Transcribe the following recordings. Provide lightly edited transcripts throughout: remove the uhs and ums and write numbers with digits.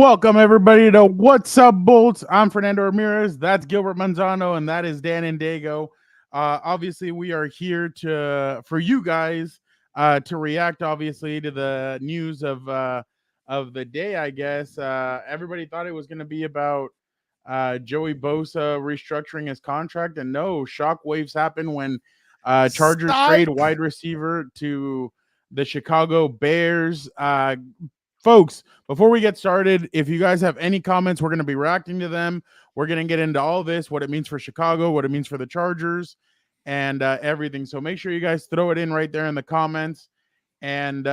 Welcome everybody to What's Up Bolts. I'm Fernando Ramirez. That's Gilbert Manzano, and that is Dan Indago. Obviously, we are here for you guys to react, obviously, to the news of the day. I guess everybody thought it was going to be about Joey Bosa restructuring his contract, and no, shockwaves happen when Chargers trade wide receiver to the Chicago Bears. Folks, before we get started, if you guys have any comments, we're going to be reacting to them. We're going to get into all this, what it means for Chicago, what it means for the Chargers, and everything. So make sure you guys throw it in right there in the comments. And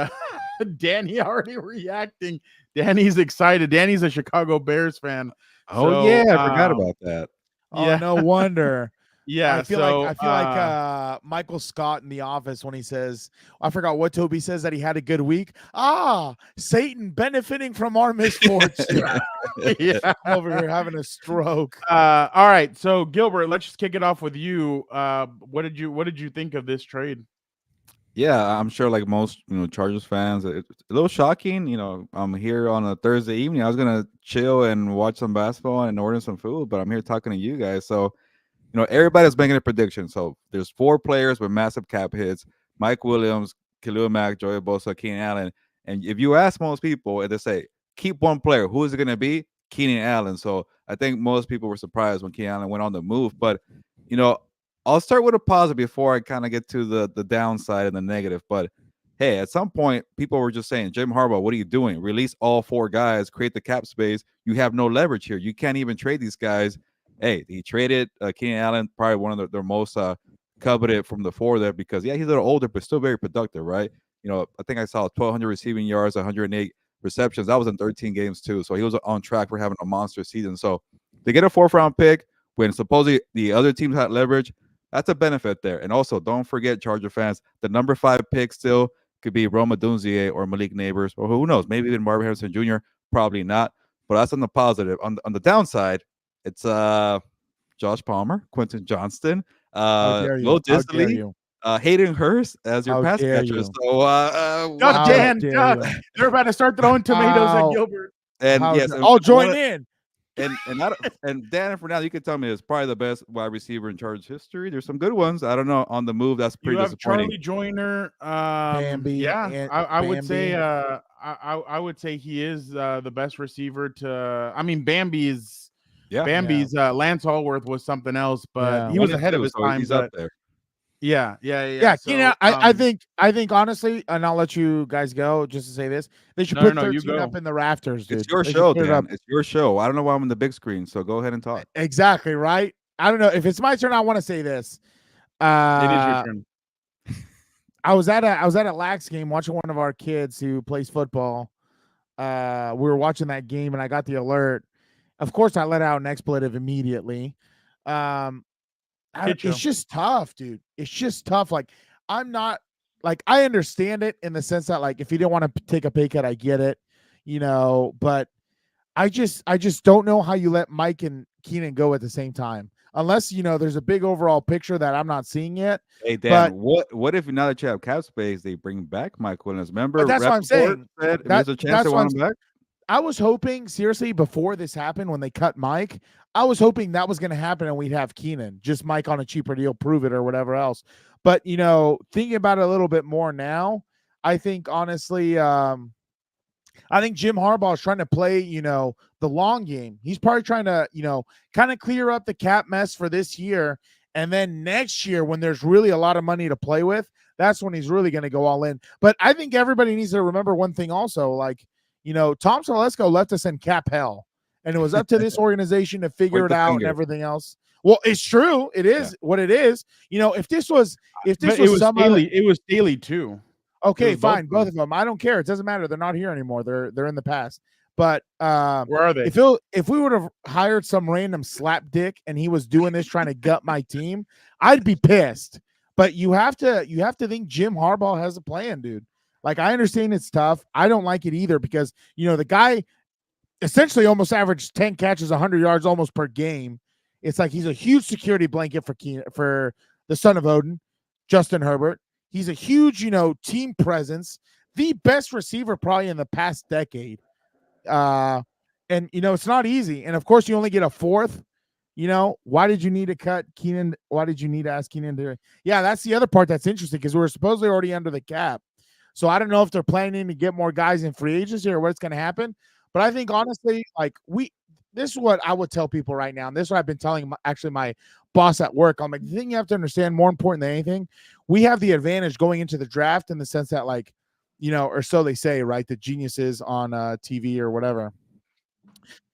Danny already reacting. Danny's excited. Danny's a Chicago Bears fan. Oh, yeah, I forgot about that. Oh, no wonder. Yeah, I feel like Michael Scott in The Office when he says, I forgot what Toby says, that he had a good week. Satan benefiting from our misfortune. Yeah, I'm over here having a stroke. All right, so Gilbert, let's just kick it off with you. What did you think of this trade? Yeah, I'm sure like most Chargers fans, it's a little shocking. I'm here on a Thursday evening. I was gonna chill and watch some basketball and order some food, but I'm here talking to you guys. So everybody's making a prediction. So there's 4 players with massive cap hits: Mike Williams, Khalil Mack, Joey Bosa, Keenan Allen. And if you ask most people, and they say keep one player, who is it going to be? Keenan Allen. So I think most people were surprised when Keenan Allen went on the move. But I'll start with a positive before I kind of get to the downside and the negative. But hey, at some point, people were just saying, Jim Harbaugh, what are you doing? Release all 4 guys, create the cap space. You have no leverage here. You can't even trade these guys. Hey, he traded Keenan Allen, probably one of their most coveted from the 4 there, because, yeah, he's a little older, but still very productive, right? I think I saw 1,200 receiving yards, 108 receptions. That was in 13 games, too. So he was on track for having a monster season. So they get a 4th-round pick when supposedly the other teams had leverage. That's a benefit there. And also, don't forget, Charger fans, the number 5 pick still could be Rome Odunze or Malik Neighbors, or who knows, maybe even Marvin Harrison Jr., probably not. But that's on the positive. On the downside, it's Josh Palmer, Quentin Johnston, Will Disley, Hayden Hurst as your pass catcher. So, Dan, they're about to start throwing tomatoes at Gilbert. And yes, I'll join in. And Dan, for now, you can tell me it's probably the best wide receiver in Chargers history. There's some good ones. I don't know on the move. That's pretty disappointing. Charlie Joyner, Bambi. Yeah, I would say I would say he is the best receiver to. I mean, Bambi's Lance Allworth was something else, but he was ahead of his time. He's up there. Yeah. So, I think honestly, and I'll let you guys go just to say this. They should put 13 up in the rafters, dude. It's your show, Dan. It's your show. I don't know why I'm on the big screen, so go ahead and talk. Exactly, right? I don't know. If it's my turn, I want to say this. It is your turn. I was at a Lax game watching one of our kids who plays football. We were watching that game, and I got the alert. Of course, I let out an expletive immediately. It's just tough, dude. It's just tough. Like, I'm not like, I understand it in the sense that, like, if you didn't want to take a pay cut, I get it, but I just don't know how you let Mike and Keenan go at the same time, unless, there's a big overall picture that I'm not seeing yet. Hey, Dan, what if now that you have cap space, they bring back Mike Williams? Remember, that's what I'm saying. There's a chance they want him back. I was hoping, seriously, before this happened, when they cut Mike, I was hoping that was going to happen and we'd have Keenan, just Mike on a cheaper deal, prove it or whatever else. But, thinking about it a little bit more now, I think, honestly, I think Jim Harbaugh is trying to play, the long game. He's probably trying to, kind of clear up the cap mess for this year. And then next year, when there's really a lot of money to play with, that's when he's really going to go all in. But I think everybody needs to remember one thing also, like, Tom Telesco left us in cap hell, and it was up to this organization to figure it out and everything else. Well, it's true. It is what it is. If this was Staley, it was Staley too. Okay, fine. Both of them. I don't care. It doesn't matter. They're not here anymore. They're in the past. But where are they? If we would have hired some random slap dick and he was doing this trying to gut my team, I'd be pissed. But you have to think Jim Harbaugh has a plan, dude. Like, I understand it's tough. I don't like it either because, the guy essentially almost averaged 10 catches, 100 yards almost per game. It's like he's a huge security blanket for the son of Odin, Justin Herbert. He's a huge, team presence, the best receiver probably in the past decade. And And it's not easy. And of course, you only get a fourth. Why did you need to cut Keenan? Why did you need to ask Keenan to? Yeah, that's the other part that's interesting because we're supposedly already under the cap. So I don't know if they're planning to get more guys in free agency or what's going to happen. But I think honestly, like this is what I would tell people right now. And this is what I've been telling my boss at work. I'm like, the thing you have to understand, more important than anything, we have the advantage going into the draft in the sense that, like, or so they say, right? The geniuses on TV or whatever.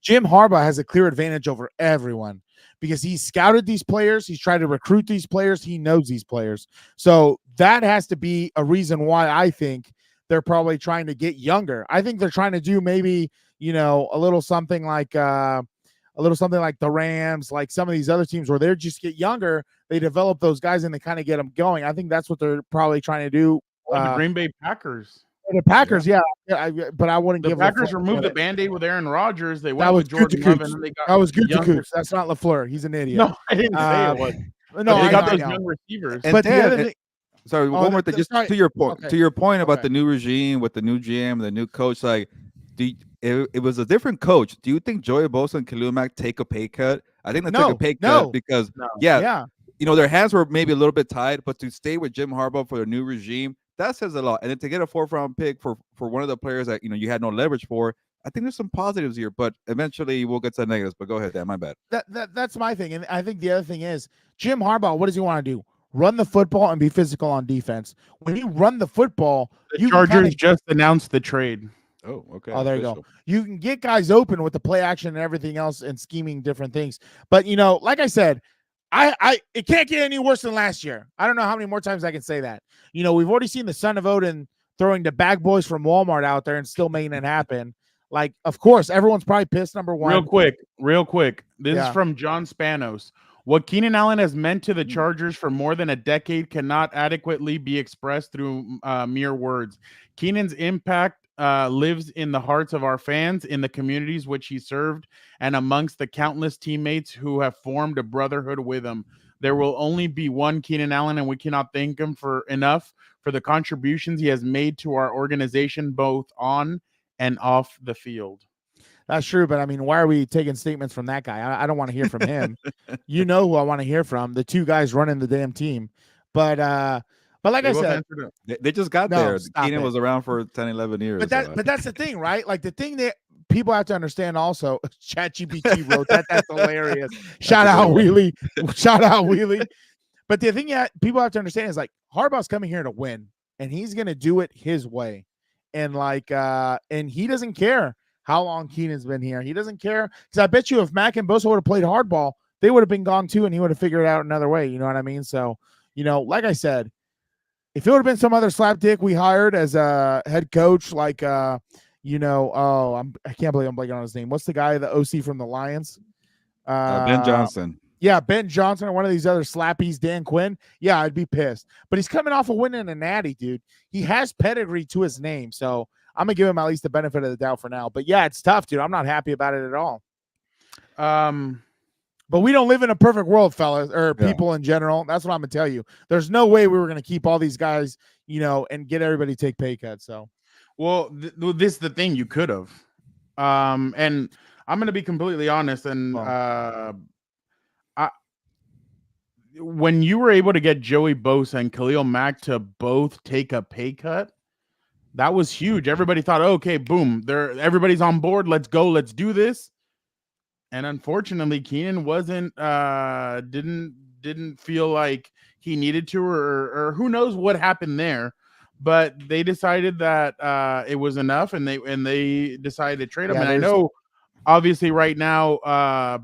Jim Harbaugh has a clear advantage over everyone because he's scouted these players. He's tried to recruit these players. He knows these players. So that has to be a reason why I think they're probably trying to get younger. I think they're trying to do maybe, a little something like the Rams, like some of these other teams where they just get younger. They develop those guys and they kind of get them going. I think that's what they're probably trying to do. The Green Bay Packers. The Packers, yeah. But I wouldn't the give Packers removed the Band-Aid with Aaron Rodgers. They went that was with Jordan Love, and they got that was Gilberto. That's not LaFleur. He's an idiot. No, I didn't say it was. No, they got those young receivers. And but the other thing, sorry, one more thing, just to your point. Okay. To your point about the new regime with the new GM, the new coach. Like, it was a different coach. Do you think Joey Bosa and Khalil Mack take a pay cut? I think they took a pay cut because their hands were maybe a little bit tied, but to stay with Jim Harbaugh for their new regime, that says a lot. And then to get a 4th-round pick for one of the players that you had no leverage for, I think there's some positives here. But eventually we'll get to the negatives. But go ahead, Dan. My bad. That's my thing. And I think the other thing is Jim Harbaugh. What does he want to do? Run the football and be physical on defense. When you run the football, the Chargers just announced the trade. Oh, okay. Oh, there you go. You can get guys open with the play action and everything else and scheming different things. But like I said, it can't get any worse than last year. I don't know how many more times I can say that. We've already seen the son of Odin throwing the bag boys from Walmart out there and still making it happen. Like, of course, everyone's probably pissed. Number one. Real quick. This is from John Spanos. What Keenan Allen has meant to the Chargers for more than a decade cannot adequately be expressed through mere words. Keenan's impact lives in the hearts of our fans, in the communities which he served, and amongst the countless teammates who have formed a brotherhood with him. There will only be one Keenan Allen, and we cannot thank him enough for the contributions he has made to our organization, both on and off the field. That's true, but I mean, why are we taking statements from that guy? I don't want to hear from him. Who I want to hear from, the two guys running the damn team. But like I said, they just got there. Keenan was around for 10, 11 years. But that's the thing, right? Like the thing that people have to understand also, ChatGPT wrote that. That's hilarious. Shout out Wheelie. But the thing that people have to understand is, like, Harbaugh's coming here to win, and he's going to do it his way. And and he doesn't care how long Keenan's been here. He doesn't care, because I bet you if Mack and Bosa would have played hardball, they would have been gone too, and he would have figured it out another way. You know what I mean? So, like I said, if it would have been some other slapdick we hired as a head coach, like, I can't believe I'm blanking on his name. What's the guy, the OC from the Lions? Ben Johnson. Yeah, Ben Johnson or one of these other slappies, Dan Quinn. Yeah, I'd be pissed. But he's coming off of winning a natty, dude. He has pedigree to his name, so I'm going to give him at least the benefit of the doubt for now. But, yeah, it's tough, dude. I'm not happy about it at all. But we don't live in a perfect world, fellas, or people in general. That's what I'm going to tell you. There's no way we were going to keep all these guys, and get everybody to take pay cuts. So, well, this is the thing. You could have. And I'm going to be completely honest. And when you were able to get Joey Bosa and Khalil Mack to both take a pay cut, that was huge. Everybody thought, okay, boom, everybody's on board. Let's go. Let's do this. And unfortunately, Keenan didn't feel like he needed to, or who knows what happened there. But they decided that it was enough, and they decided to trade him. And I know, obviously, right now,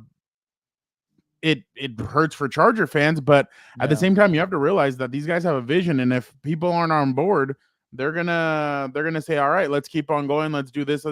it hurts for Charger fans, but at the same time, you have to realize that these guys have a vision, and if people aren't on board, they're gonna say, all right, let's keep on going, let's do this.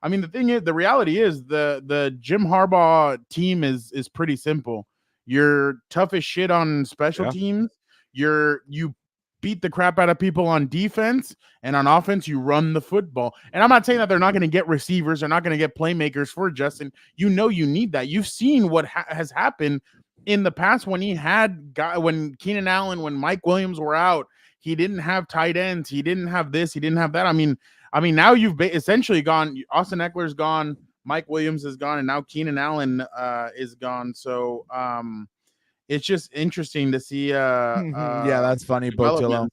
I mean, the reality is the Jim Harbaugh team is pretty simple. You're tough as shit on special teams. You beat the crap out of people on defense, and on offense, you run the football. And I'm not saying that they're not going to get receivers, they're not going to get playmakers for Justin. You need that. You've seen what has happened in the past when when Keenan Allen, when Mike Williams were out. He didn't have tight ends. He didn't have this. He didn't have that. I mean, now you've essentially gone. Austin Eckler's gone. Mike Williams is gone, and now Keenan Allen is gone. So it's just interesting to see yeah, that's funny, development. Botillo.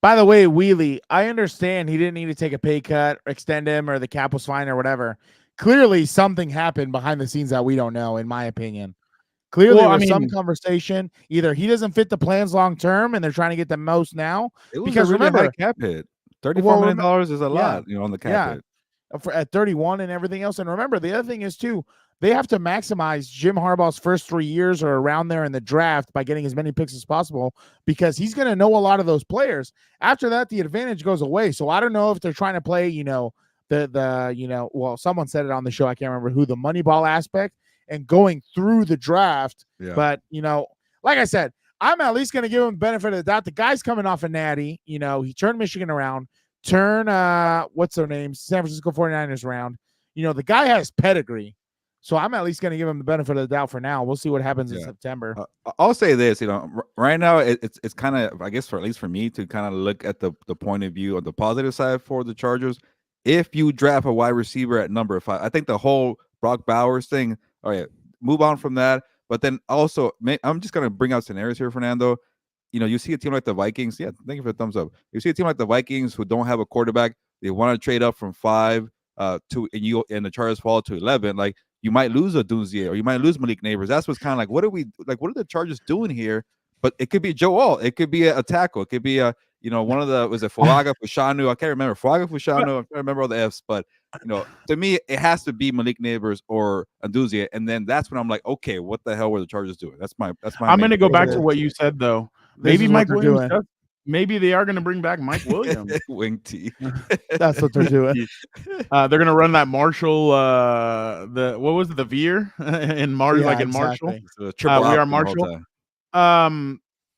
By the way, Wheelie, I understand he didn't need to take a pay cut, extend him, or the cap was fine or whatever. Clearly, something happened behind the scenes that we don't know, in my opinion. Clearly, Well, there was some conversation. Either he doesn't fit the plans long term, and they're trying to get the most now. It was Because a really remember, high cap hit. $34 million is a yeah, lot, on the cap hit. at 31 and everything else. And remember, the other thing is too, they have to maximize Jim Harbaugh's first 3 years or around there in the draft by getting as many picks as possible, because he's going to know a lot of those players. After that, the advantage goes away. So I don't know if they're trying to play, well, someone said it on the show, I can't remember who, the Moneyball aspect and going through the draft. Yeah. But, like I said, I'm at least going to give him the benefit of the doubt. The guy's coming off a natty. He turned Michigan around, what's their name? San Francisco 49ers around. The guy has pedigree. So I'm at least going to give him the benefit of the doubt for now. We'll see what happens in September. I'll say this, right now it's kind of, I guess, at least for me, to kind of look at the point of view on the positive side for the Chargers. If you draft a wide receiver at number 5, I think the whole Brock Bowers thing, all right, move on from that. But then also, I'm just going to bring out scenarios here, Fernando. You see a team like the Vikings. Yeah, thank you for the thumbs up. You see a team like the Vikings who don't have a quarterback. They want to trade up from 5 and the Chargers fall to 11. Like, you might lose a Dunzier or you might lose Malik Neighbors. That's what's kind of like, what are the Chargers doing here? But it could be Joe Alt. It could be a tackle. It could be one of the, was it Fuaga, Fushanu? I can't remember. Fuaga, Fushanu. I can't remember all the Fs. But, to me, it has to be Malik Neighbors or Dunzier. And then that's when I'm like, okay, what the hell were the Chargers doing? That's my I'm going to go back to what you said, though. Maybe Mike Williams does. Maybe they are going to bring back Mike Williams. Wing T. That's what they're doing. They're going to run that Marshall, what was it, the Veer in Marshall, Marshall. We are Marshall.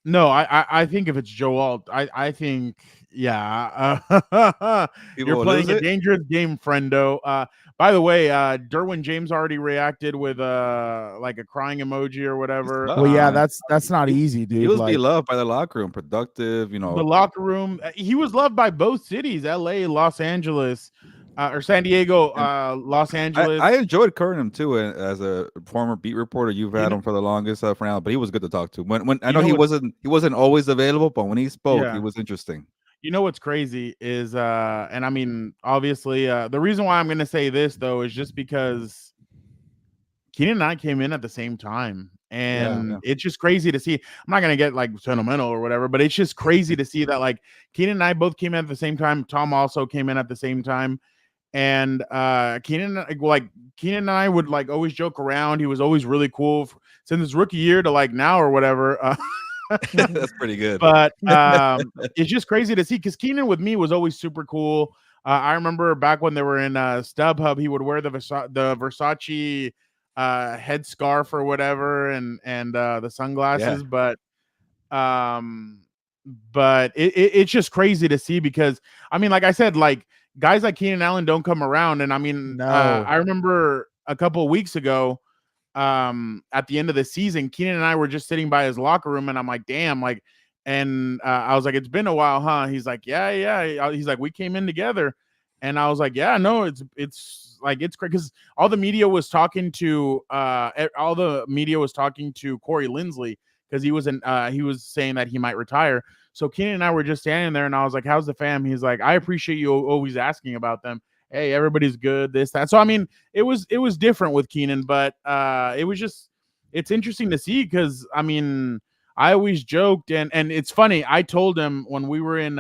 No, I think if it's Joe Alt, I think, you're playing a dangerous game, friendo. By the way, Derwin James already reacted with like a crying emoji or whatever. Well, yeah, that's not easy, dude. He was beloved by the locker room, productive. The locker room. He was loved by both cities, L.A., Los Angeles, or San Diego, Los Angeles. I enjoyed covering him too as a former beat reporter. You've had him for the longest for now, but he was good to talk to. When I know he wasn't always available, but when he spoke, he was interesting. You know what's crazy is, and I mean, obviously, the reason why I'm going to say this, though, is just because Keenan and I came in at the same time. And it's just crazy to see. I'm not going to get like sentimental or whatever, but it's just crazy to see that like Keenan and I both came in at the same time. Tom also came in at the same time. And Keenan and I would like always joke around. He was always really cool since his rookie year to like now or whatever. That's pretty good. But it's just crazy to see because Keenan with me was always super cool. I remember back when they were in StubHub, he would wear the Versace headscarf or whatever and the sunglasses. But it's just crazy to see because I mean, like I said, like guys like Keenan Allen don't come around. And I mean, I remember a couple of weeks ago, at the end of the season, Keenan and I were just sitting by his locker room and I'm like, damn, like, and I was like, it's been a while, huh? He's like, yeah. He's like, we came in together. And I was like, yeah, no, it's like, it's great. Cause all the media was talking to, Corey Linsley. Cause he was saying that he might retire. So Keenan and I were just standing there and I was like, how's the fam? He's like, I appreciate you always asking about them. Hey, everybody's good, this, that. So, I mean, it was different with Keenan, but it's interesting to see because, I mean, I always joked and it's funny. I told him when we were in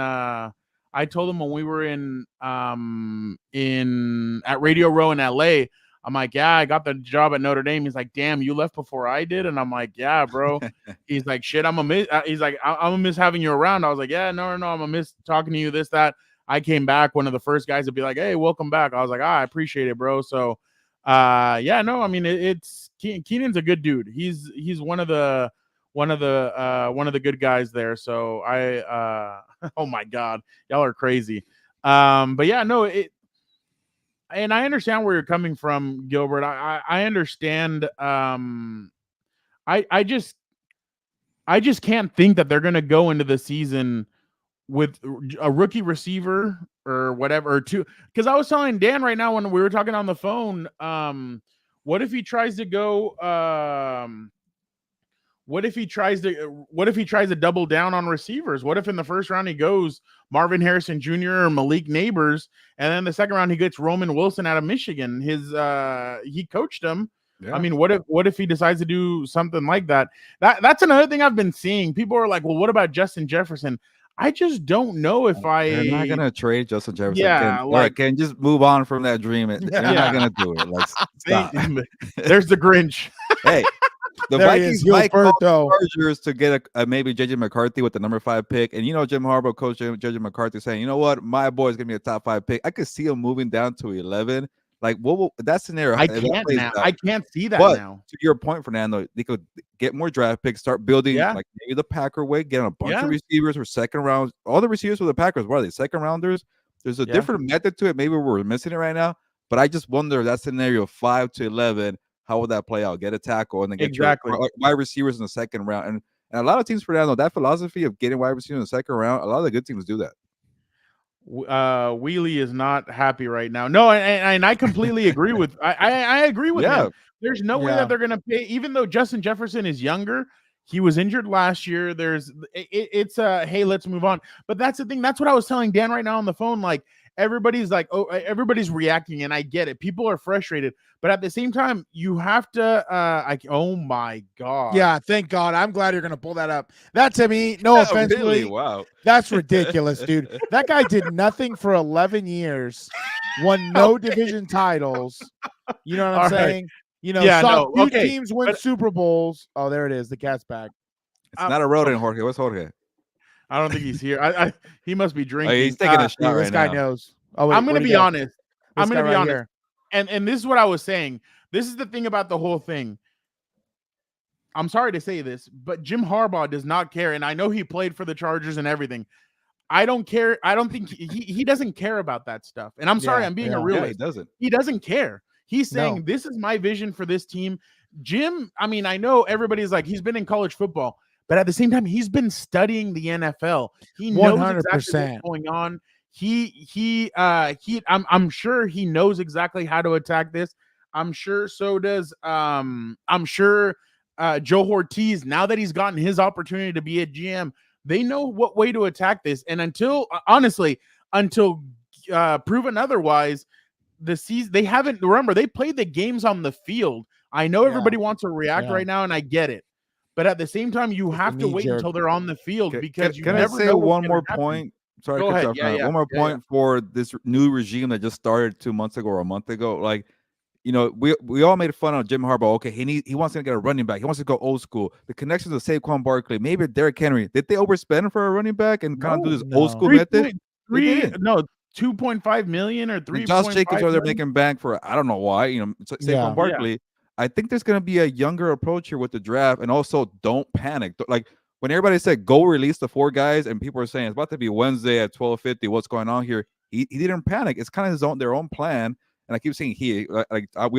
at Radio Row in LA, I'm like, yeah, I got the job at Notre Dame. He's like, damn, you left before I did. And I'm like, yeah, bro. He's like, shit, I'm gonna miss having you around. I was like, yeah, no, I'm gonna miss talking to you, this, that. I came back, one of the first guys to be like, hey, welcome back. I was like, I appreciate it, bro. So, I mean, it's Keenan's a good dude. He's one of the good guys there. So oh my God, y'all are crazy. But yeah, no, and I understand where you're coming from, Gilbert. I understand. I just can't think that they're going to go into the season with a rookie receiver or whatever, or two. Because I was telling Dan right now when we were talking on the phone, what if he tries to go? What if he tries to double down on receivers? What if in the first round he goes Marvin Harrison Jr. or Malik Neighbors, and then the second round he gets Roman Wilson out of Michigan? He coached him. Yeah. I mean, what if he decides to do something like that? That's another thing I've been seeing. People are like, well, what about Justin Jefferson? I just don't know if They're not gonna trade Justin Jefferson. Yeah, can just move on from that dream. They're not gonna do it. Like, stop. There's the Grinch. Hey, the Vikings might call the Chargers to get a maybe JJ McCarthy with the number 5 pick, and Jim Harbaugh, coach JJ McCarthy, saying, you know what, my boy's gonna be a top 5 pick. I could see him moving down to 11. Like, what that scenario? I can't see that now. To your point, Fernando, they could get more draft picks, start building like maybe the Packer way, get a bunch of receivers for second rounds. All the receivers for the Packers, what are they? Second rounders. There's a different method to it. Maybe we're missing it right now, but I just wonder that scenario 5 to 11. How would that play out? Get a tackle and then get your wide receivers in the second round. And a lot of teams, Fernando, that philosophy of getting wide receivers in the second round, a lot of the good teams do that. Wheelie is not happy right now. No, and I completely agree with I agree with him. There's no way that they're gonna pay, even though Justin Jefferson is younger. He was injured last year. It's hey, let's move on. But that's the thing. That's what I was telling Dan right now on the phone. Like, everybody's like, oh, everybody's reacting, and I get it. People are frustrated, but at the same time, you have to. Oh my god! Yeah, thank God. I'm glad you're gonna pull that up. That, to me, no offense, really? Wow, that's ridiculous, dude. That guy did nothing for 11 years, won no division titles. You know what I'm saying? Saw two teams win Super Bowls. Oh, there it is. The cat's back. It's not a rodent, Jorge. What's Jorge? I don't think he's here. He must be drinking. He's taking a shot this guy knows. Oh, wait, I'm going to be honest. I'm going to be honest. And this is what I was saying. This is the thing about the whole thing. I'm sorry to say this, but Jim Harbaugh does not care. And I know he played for the Chargers and everything. I don't care. I don't think he doesn't care about that stuff. And I'm sorry, I'm being a realist. He doesn't care. He's saying, this is my vision for this team. Jim, I mean, I know everybody's like, he's been in college football, but at the same time, he's been studying the NFL. He knows 100%. Exactly what's going on. I'm sure he knows exactly how to attack this. I'm sure so does Joe Ortiz. Now that he's gotten his opportunity to be a GM, they know what way to attack this. And until proven otherwise, the season they haven't. Remember, they played the games on the field. I know everybody wants to react right now, and I get it. But at the same time, you have to wait until they're on the field, because you never know. Can I say one more point? Sorry, go ahead. One more point for this new regime that just started 2 months ago or a month ago. Like, we all made fun of Jim Harbaugh. Okay, he wants to get a running back. He wants to go old school. The connections of Saquon Barkley, maybe Derrick Henry. Did they overspend for a running back and kind of do this old school method? 2.5 million or 3. Josh Jacobs are there making bank for, I don't know why. Saquon Barkley. I think there's going to be a younger approach here with the draft, and also don't panic. Like, when everybody said go release the 4 guys, and people are saying it's about to be Wednesday at 12:50, what's going on here? He didn't panic. It's kind of their own plan. And I keep saying we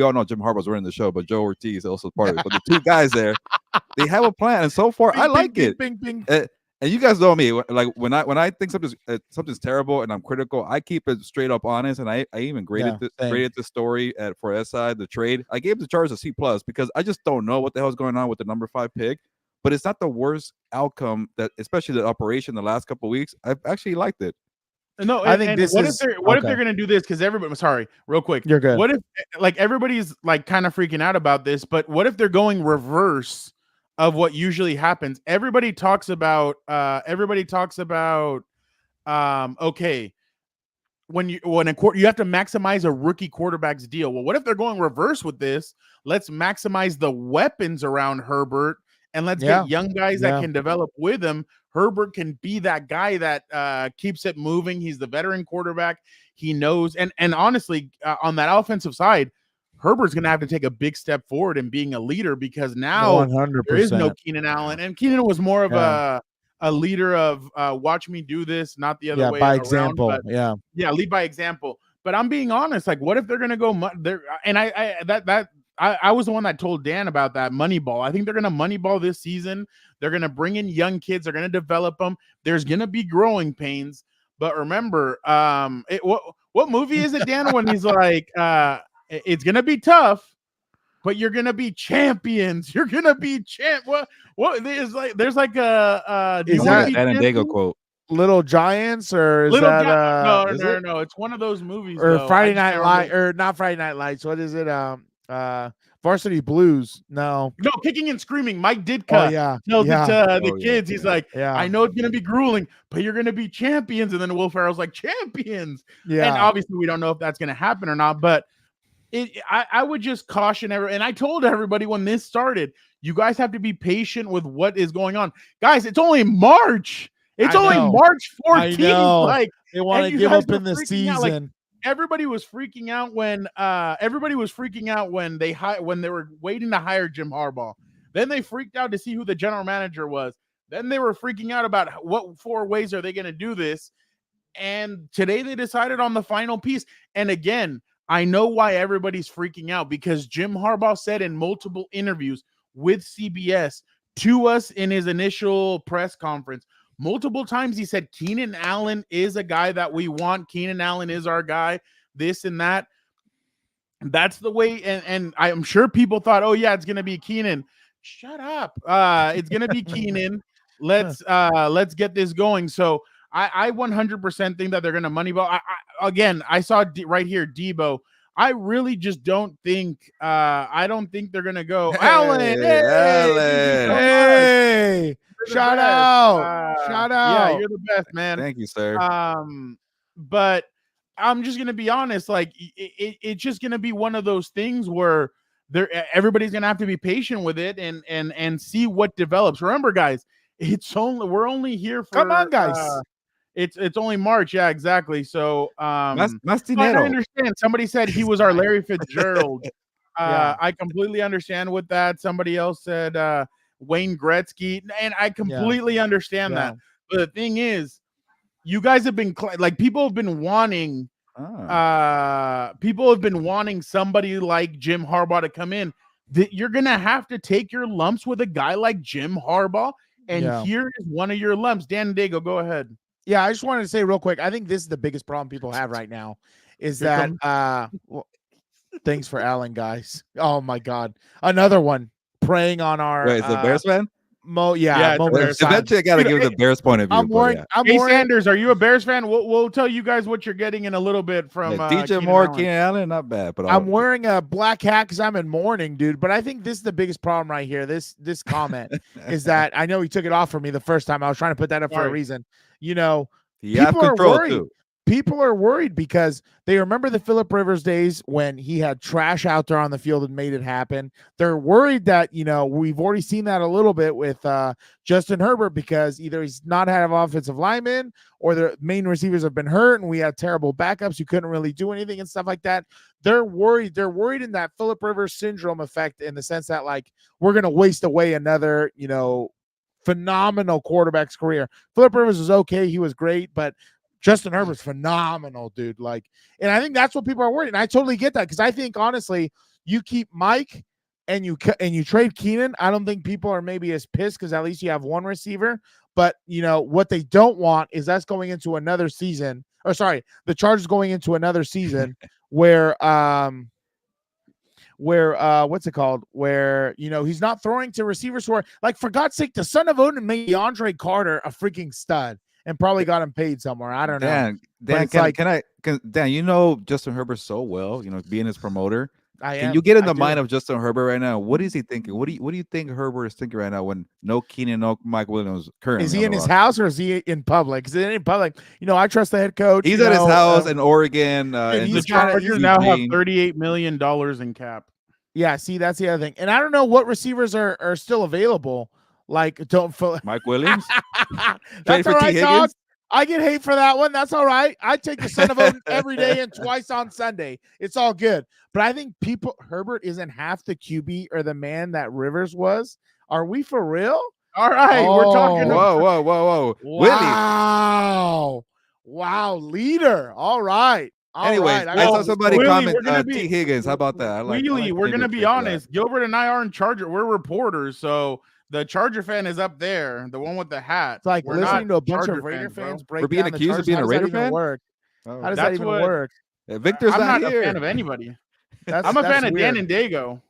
all know Jim Harbaugh's running the show, but Joe Ortiz is also part of it. But the 2 guys there, they have a plan, and so far I like it. And you guys know me. Like, when I think something's terrible and I'm critical, I keep it straight up honest. And I even graded the story for SI, the trade. I gave the Chargers a C+ because I just don't know what the hell's going on with the number 5 pick. But it's not the worst outcome, that especially the operation the last couple of weeks. I've actually liked it. No, I think this is. What if they're going to do this? Because everybody, sorry, real quick, you're good. What if, like, everybody's like kind of freaking out about this? But what if they're going reverse of what usually happens? Everybody talks about. Okay, when you have to maximize a rookie quarterback's deal. Well, what if they're going reverse with this? Let's maximize the weapons around Herbert, and let's get young guys that can develop with him. Herbert can be that guy that keeps it moving. He's the veteran quarterback. He knows. And honestly, on that offensive side, Herbert's going to have to take a big step forward in being a leader, because now 100%. There is no Keenan Allen. And Keenan was more of a leader of watch me do this, not the other way by around, example. Lead by example. But I'm being honest. Like, what if they're going to go there? And I I was the one that told Dan about that Moneyball. I think they're gonna Moneyball this season. They're gonna bring in young kids. They're gonna develop them. There's gonna be growing pains. But remember, what movie is it, Dan? When he's like, it's gonna be tough, but you're gonna be champions. You're gonna be champ. What there's like a Is that Dan and Dago quote? Little Giants, or is Little that no. It's one of those movies. or though. Friday Night Lights, or not Friday Night Lights? What is it? Varsity Blues? No, Kicking and Screaming. Mike Ditka Oh yeah, tells yeah, it to the Oh, yeah, kids. He's like, yeah, I know it's gonna be grueling, but you're gonna be champions. And then Will Ferrell's like, champions. yeah. And obviously, we don't know if that's gonna happen or not. But I would just caution everyone. And I told everybody when this started, you guys have to be patient with what is going on, guys. It's only March. It's only March 14th. Like, they want to you give guys up were in the freaking out, season. everybody was freaking out when they were waiting to hire Jim Harbaugh. Then they freaked out to see who the general manager was. Then they were freaking out about what 4 ways are they going to do this. And today they decided on the final piece. And again, I know why everybody's freaking out, because Jim Harbaugh said in multiple interviews with CBS to us in his initial press conference, multiple times he said Keenan Allen is a guy that we want. Keenan Allen is our guy, this and that. That's the way. And I'm sure people thought, oh yeah, it's going to be Keenan. Shut up. It's going to be Keenan. Let's get this going. So I 100% think that they're going to Moneyball. I saw right here, Debo. I really just don't think I don't think they're going to go. Allen. Hey, shout out. Shout out. Yeah, you're the best, man. Thank you, sir. But I'm just gonna be honest. Like, it's just gonna be one of those things where everybody's gonna have to be patient with it and see what develops. Remember, guys, we're only here for. Come on, guys. It's only March. Yeah, exactly. So Más I dinero. understand. Somebody said he was our Larry Fitzgerald. Yeah. I completely understand with that. Somebody else said Wayne Gretzky, and I completely understand that. But the thing is, you guys have been like, people have been wanting somebody like Jim Harbaugh to come in. You're gonna have to take your lumps with a guy like Jim Harbaugh, and here is one of your lumps. Dan Dago, go ahead. Yeah, I just wanted to say real quick, I think this is the biggest problem people have right now is that thanks for Allen, guys. Oh my God. Another one preying on our Wait, is the Bears fan? Eventually I gotta give the Bears point of view. I'm worried. Sanders, are you a Bears fan? We'll tell you guys what you're getting in a little bit from DJ Moore, Keenan Allen, not bad. But I'm wearing a black hat because I'm in mourning, dude. But I think this is the biggest problem right here. This comment is that I know he took it off for me the first time. I was trying to put that up for a reason. You know, people are worried. Too. People are worried because they remember the Phillip Rivers days when he had trash out there on the field and made it happen. They're worried that, you know, we've already seen that a little bit with Justin Herbert, because either he's not had an offensive lineman or the main receivers have been hurt and we had terrible backups who couldn't really do anything and stuff like that. They're worried. They're worried in that Phillip Rivers syndrome effect, in the sense that, like, we're going to waste away another, you know, phenomenal quarterback's career. Phillip Rivers was okay. He was great, but Justin Herbert's phenomenal, dude. Like, and I think that's what people are worried. And I totally get that, because I think, honestly, you keep Mike and you trade Keenan, I don't think people are maybe as pissed, because at least you have one receiver. But, you know, what they don't want is us going into another season, or sorry, the Chargers going into another season where what's it called? Where, you know, he's not throwing to receivers who are, like, for God's sake, the son of Odin made DeAndre Carter a freaking stud and probably got him paid somewhere. I don't know. Dan, you know Justin Herbert so well, you know, being his promoter. Can you get in the mind of Justin Herbert right now? What is he thinking? What do you think Herbert is thinking right now when no Keenan, no Mike Williams currently? Is he in his house or is he in public? Because in public, you know, I trust the head coach. He's at his house in Oregon. And the Chargers now have $38 million in cap. Yeah, see, that's the other thing. And I don't know what receivers are still available. Like, Mike Williams. That's all right, dog. I get hate for that one. That's all right. I take the son of Odin every day and twice on Sunday. It's all good. But I think Herbert isn't half the QB or the man that Rivers was. Are we for real? All right. We're talking. Whoa. Wow. Wow, leader. All right. Anyways, right, I saw Well, somebody Willie, comment we're gonna T. be Higgins. How about that? I like we're gonna Higgins be pick for that. honest. Gilbert and I aren't Charger. We're reporters, so the Charger fan is up there, the one with the hat. It's like We're listening not to a bunch Charger of Raider bro. fans break We're being down the accused of Chargers. being How a does that Raider even fan? work? Oh. How does that That's even what- work? Victor's I'm not not a here. fan of anybody. That's I'm a fan of weird. Dan and Dago.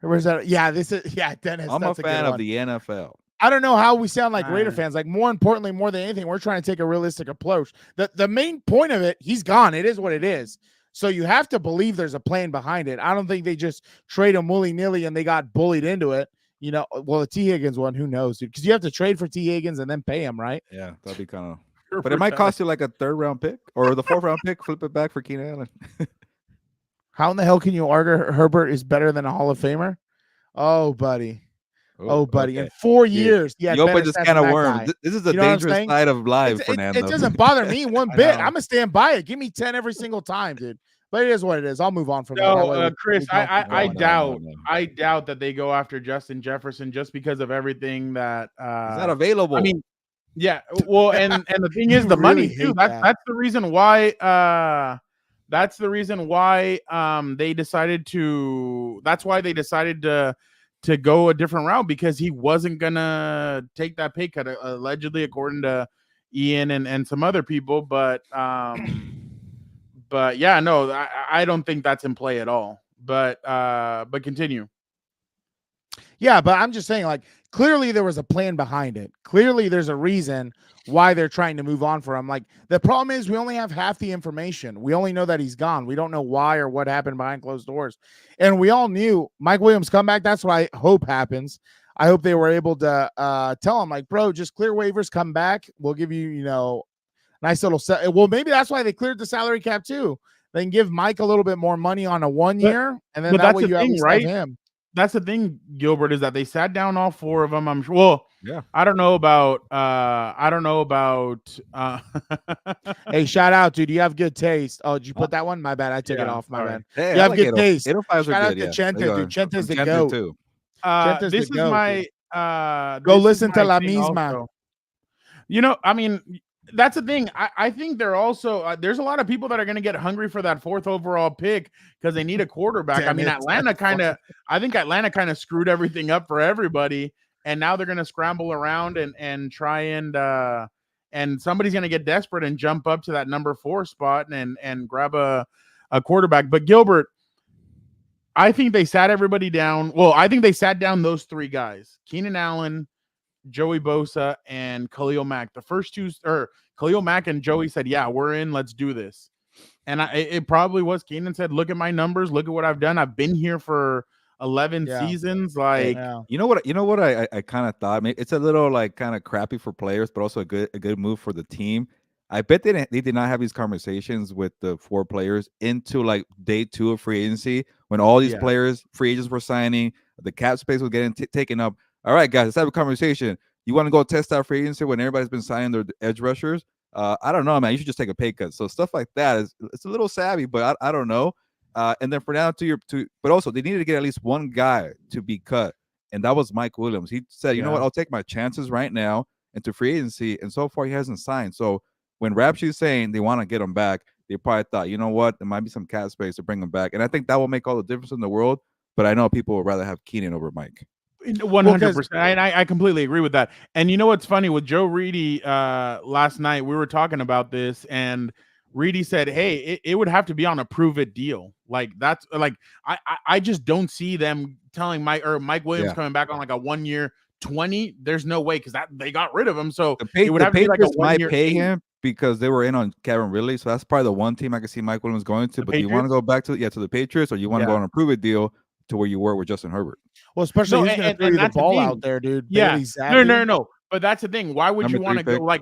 Where's that? Yeah, Dennis. I'm a that's fan good of one. the NFL. I don't know how we sound like Raider Right. fans. Like, more importantly, more than anything, we're trying to take a realistic approach. The main point of it, he's gone. It is what it is. So you have to believe there's a plan behind it. I don't think they just trade him willy-nilly and they got bullied into it. You know, well, the T. Higgins one, who knows, dude? Because you have to trade for T. Higgins and then pay him, right? Yeah, that'd be kind of. But it might cost you like a 3rd round pick or the 4th round pick. Flip it back for Keenan Allen. How in the hell can you argue Herbert is better than a Hall of Famer? Oh, buddy. Oh, buddy. okay. In 4 years, yeah. You open this can of worms. This is the You know what I'm dangerous saying? side of life, It Fernando. doesn't bother me one I bit. know. I'm gonna stand by it. Give me 10 every single time, dude. But it is what it is. I'll move on from that. No, That way Chris, I No. I doubt that they go after Justin Jefferson just because of everything that He's not available. I mean, yeah. Well, and the thing is You the money really too. hate that. That's the reason why. That's the reason why they decided to. That's why they decided to go a different route because he wasn't gonna take that pay cut allegedly, according to Ian and some other people. But yeah, no, I don't think that's in play at all. But continue. Yeah, but I'm just saying, like, clearly there was a plan behind it. Clearly there's a reason why they're trying to move on for him. Like, the problem is we only have half the information. We only know that he's gone. We don't know why or what happened behind closed doors. And we all knew Mike Williams comeback. That's what I hope happens. I hope they were able to tell him, like, bro, just clear waivers, come back. We'll give you, nice little set. Well, maybe that's why they cleared the salary cap too. They can give Mike a little bit more money on a 1 year, and then that way you at least have him. That's the thing, Gilbert, is that they sat down all 4 of them. I'm sure. Well, yeah. I don't know about. Hey, shout out, dude. You have good taste. Oh, did you put that one? My bad. I took it off. My bad. Hey, you have good taste. 805s shout are out good, to Chente, dude. Chente's the Chente goat. too. This is my. Go this listen is to my La thing Misma. also. I mean, that's the thing. I think they're also there's a lot of people that are going to get hungry for that 4th overall pick because they need a quarterback. Damn I mean, it. Atlanta kind of screwed everything up for everybody, and now they're going to scramble around and try and somebody's going to get desperate and jump up to that number 4 spot and grab a quarterback. But Gilbert, I think they sat everybody down. Well, I think they sat down those 3 guys: Keenan Allen, Joey Bosa, and Khalil Mack. The first 2, or Khalil Mack and Joey said, yeah, we're in, let's do this. And it probably was Keenan said, look at my numbers, look at what I've done. I've been here for 11 seasons. Like, you know what I kind of thought, it's a little like kind of crappy for players, but also a good move for the team. I bet they did not have these conversations with the 4 players into like day 2 of free agency when all these players, free agents were signing, the cap space was getting taken up. All right, guys, let's have a conversation. You want to go test out free agency when everybody's been signing their edge rushers? I don't know, man. You should just take a pay cut. So stuff like that it's a little savvy, but I don't know. And then for now, but also they needed to get at least one guy to be cut, and that was Mike Williams. He said, you know what, I'll take my chances right now into free agency, and so far he hasn't signed. So when Rapshi's saying they want to get him back, they probably thought, you know what, there might be some cap space to bring him back, and I think that will make all the difference in the world. But I know people would rather have Keenan over Mike. 100%. I completely agree with that. And you know what's funny with Joe Reedy last night, we were talking about this, and Reedy said, hey, it would have to be on a prove it deal. Like that's like I just don't see them telling Mike Williams coming back on like a 1 year 20. There's no way, because that they got rid of him. So it would have to be like a 1 year might pay him because they were in on Kevin Ridley. So that's probably the one team I can see Mike Williams going to. But do you want to go back to the Patriots, or you want to go on a prove it deal to where you were with Justin Herbert? Well, especially who's going to throw you the ball out there, dude. Yeah, no. But that's the thing. Why would you want to go like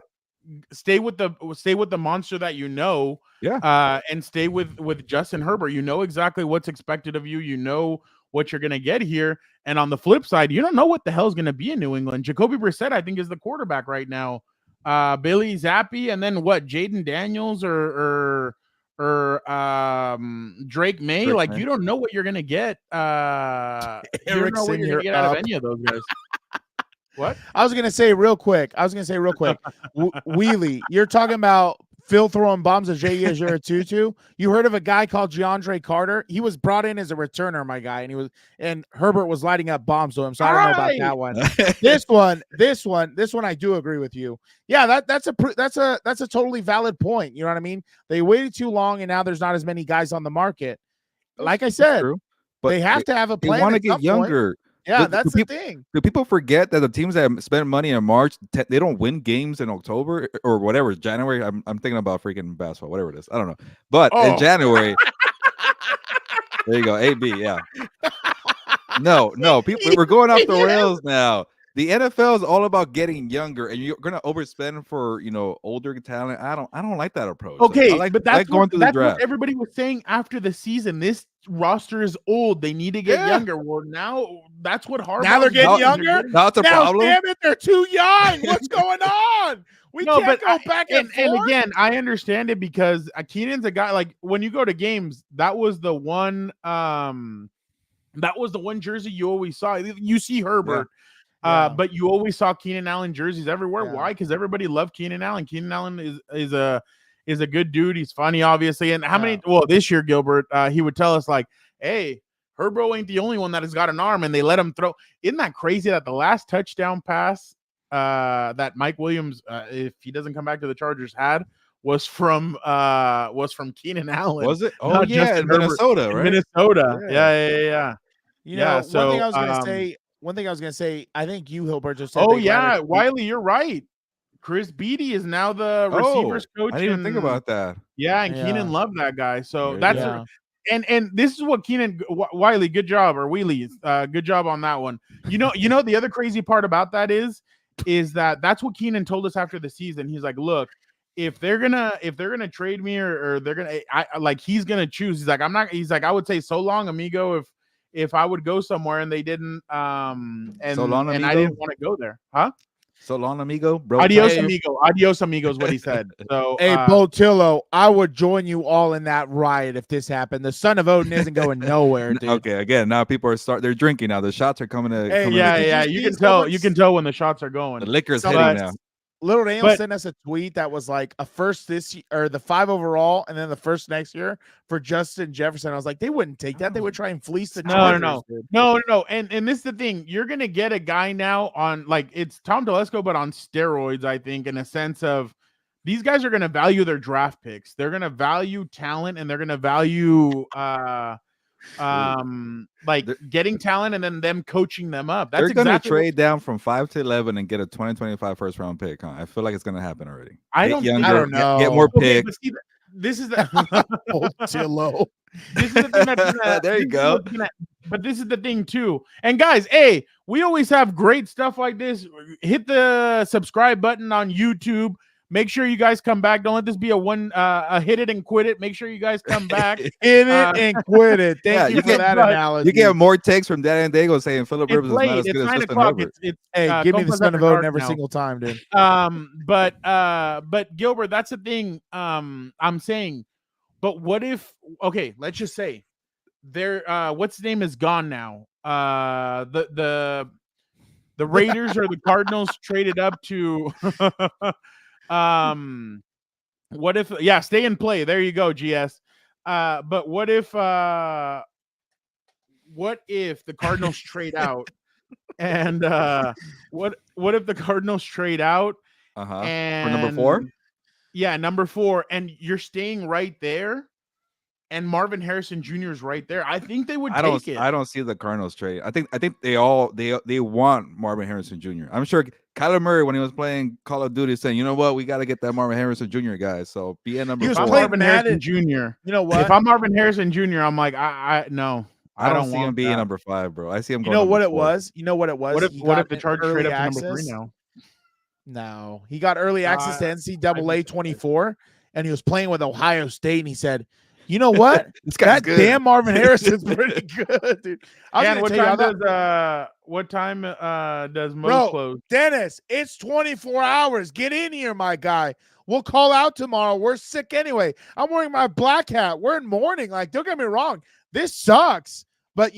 stay with the monster that you know? Yeah. And stay with Justin Herbert. You know exactly what's expected of you. You know what you're going to get here. And on the flip side, you don't know what the hell's going to be in New England. Jacoby Brissett, I think, is the quarterback right now. Billy Zappi, and then what? Jaden Daniels or Drake May. You don't know what you're gonna get. You don't know what you're gonna get out of any of those guys. What? I was gonna say real quick. Wheelie, you're talking about Phil throwing bombs at J.E. Tutu. You heard of a guy called DeAndre Carter? He was brought in as a returner, my guy, and Herbert was lighting up bombs to him. So I don't know about that one. This one, I do agree with you. Yeah, that's a totally valid point. You know what I mean? They waited too long, and now there's not as many guys on the market. Like I said, but they have to have a plan. They want to get younger. Yeah, that's the thing. Do people forget that the teams that spend money in March, they don't win games in October or whatever, January? I'm thinking about freaking basketball, whatever it is. I don't know. But in January, there you go. AB, yeah. No, people, we're going off the rails now. The NFL is all about getting younger, and you're going to overspend for older talent. I don't like that approach. Okay, but that's what everybody was saying after the season. This roster is old. They need to get younger. Well, now that's what Harbaugh. Now they're getting younger. That's a problem. Damn it, they're too young. What's going on? We can't go back and forth. And again, I understand it because Keenan's a guy. Like when you go to games, that was the one. That was the one jersey you always saw. You see Herbert. Yeah. But you always saw Keenan Allen jerseys everywhere. Yeah. Why? Because everybody loved Keenan Allen. Keenan Allen is a good dude. He's funny, obviously. And how many? Well, this year, Gilbert, he would tell us like, "Hey, Herbert ain't the only one that has got an arm," and they let him throw. Isn't that crazy that the last touchdown pass that Mike Williams, if he doesn't come back to the Chargers, had was from Keenan Allen? Was it? Oh yeah, in Minnesota, right? Minnesota. Yeah. So one thing I was gonna say, I think you, Hilbert, just said. Oh yeah, Wiley, you're right. Chris Beatty is now the receivers coach. I didn't even think about that. Yeah, and Keenan loved that guy. So that's and this is what Keenan Wiley, good job, or Wheelie, good job on that one. You know the other crazy part about that is that's what Keenan told us after the season. He's like, look, if they're gonna trade me or they're gonna he's gonna choose. He's like, I would say so long, amigo, if I would go somewhere and they didn't, and I didn't want to go there, huh? So long, amigo, bro. Adios, amigo is what he said. So, hey, Botillo, I would join you all in that riot if this happened. The son of Odin isn't going nowhere, dude. Okay, again, now people they're drinking now. The shots are coming to. You can tell when the shots are going. The liquor's hitting now. Little Daniel sent us a tweet that was like a first this year, or the 5 overall, and then the first next year for Justin Jefferson. I was like, they wouldn't take that. They would try and fleece the No. And this is the thing. You're gonna get a guy now on it's Tom Telesco, but on steroids. I think in a sense of these guys are gonna value their draft picks. They're gonna value talent, and they're gonna value getting talent and then them coaching them up. They're gonna trade down from 5 to 11 and get a 2025 first round pick. Huh? I feel like it's gonna happen already. I don't know. Get more picks. This is the This is the thing that's there you go. But this is the thing too. And guys, hey, we always have great stuff like this. Hit the subscribe button on YouTube. Make sure you guys come back. Don't let this be a hit it and quit it. Make sure you guys come back. Hit it and quit it. Thank you for that analogy. You get more takes from Dan and Dago saying Philip Rivers is not as good as Justin Herbert. Hey, give me the son of Odin every single time, dude. But Gilbert, that's the thing. I'm saying, but what if? Okay, let's just say what's his name is gone now. The Raiders or the Cardinals traded up to. What if stay and play, there you go, GS. But what if the Cardinals trade out and what if the Cardinals trade out and for number 4? Yeah, number 4, and you're staying right there. And Marvin Harrison Jr. is right there. I think they would take it. I don't see the Cardinals trade. I think they want Marvin Harrison Jr. I'm sure Kyler Murray, when he was playing Call of Duty, saying, you know what, we got to get that Marvin Harrison Jr. guy. So be a number 4. Marvin Harrison Jr. You know what? If I'm Marvin Harrison Jr., I'm like, I don't see him being number 5, bro. I see him. You know what it was? You know what it was? What if the Chargers trade up to number 3 now? No, he got early access to NCAA 24, and he was playing with Ohio State, and he said, you know what? That damn Marvin Harrison's pretty good, dude. What time does Mo close? Dennis, it's 24 hours. Get in here, my guy. We'll call out tomorrow. We're sick anyway. I'm wearing my black hat. We're in mourning. Like, don't get me wrong. This sucks. But,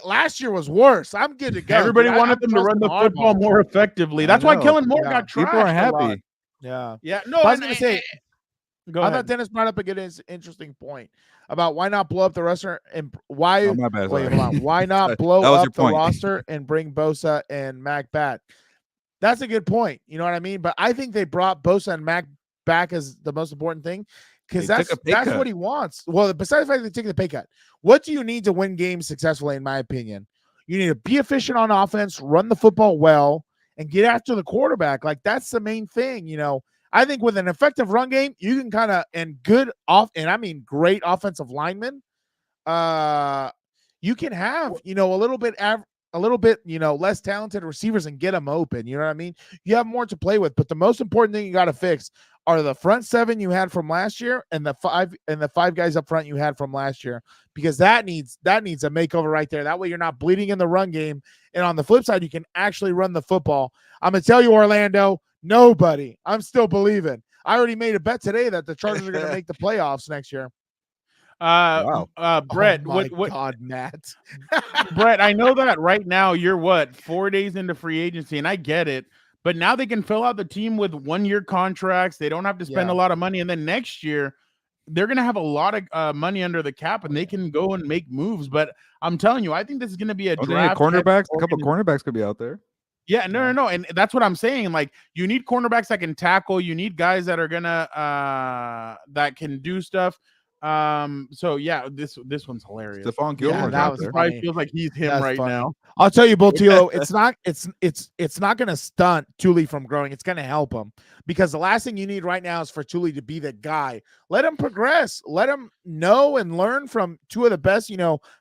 last year was worse. I'm good to go. Everybody wanted them to run the football more effectively. That's why Kellen Moore got trashed. People are happy. Yeah. No, I was going to say, Go I ahead. thought Dennis brought up a good, interesting point about why not blow up the roster and why. Oh, my bad. Wait, Sorry. hold on. Why not blow That was your up the point. roster and bring Bosa and Mac back? That's a good point. You know what I mean? But I think they brought Bosa and Mac back as the most important thing because They took a pay that's cut. what he wants. Well, besides the fact they take the pay cut, what do you need to win games successfully? In my opinion, you need to be efficient on offense, run the football well, and get after the quarterback. Like that's the main thing. You know, I think with an effective run game, you can kind of and good off, and I mean great offensive linemen. You can have a little bit less talented receivers and get them open. You know what I mean? You have more to play with, but the most important thing you got to fix are the front seven you had from last year and the five guys up front you had from last year, because that needs a makeover right there. That way you're not bleeding in the run game, and on the flip side you can actually run the football. I'm gonna tell you, Orlando, nobody. I'm still believing. I already made a bet today that the Chargers are going to make the playoffs next year. Wow. Brett, oh my what God, Matt. Brett, I know that right now you're 4 days into free agency, and I get it. But now they can fill out the team with 1-year contracts. They don't have to spend a lot of money, and then next year they're going to have a lot of money under the cap, and they can go and make moves. But I'm telling you, I think this is going to be a draft. Cornerbacks. A couple cornerbacks could be out there. Yeah, no, and that's what I'm saying. Like, you need cornerbacks that can tackle. You need guys that are gonna that can do stuff. So yeah, this one's hilarious. Stephon Gilmore. that was Probably feels like he's him right now. I'll tell you, Boltillo, it's not going to stunt Tuli from growing. It's going to help him, because the last thing you need right now is for Tuli to be the guy. Let him progress. Let him know and learn from two of the best,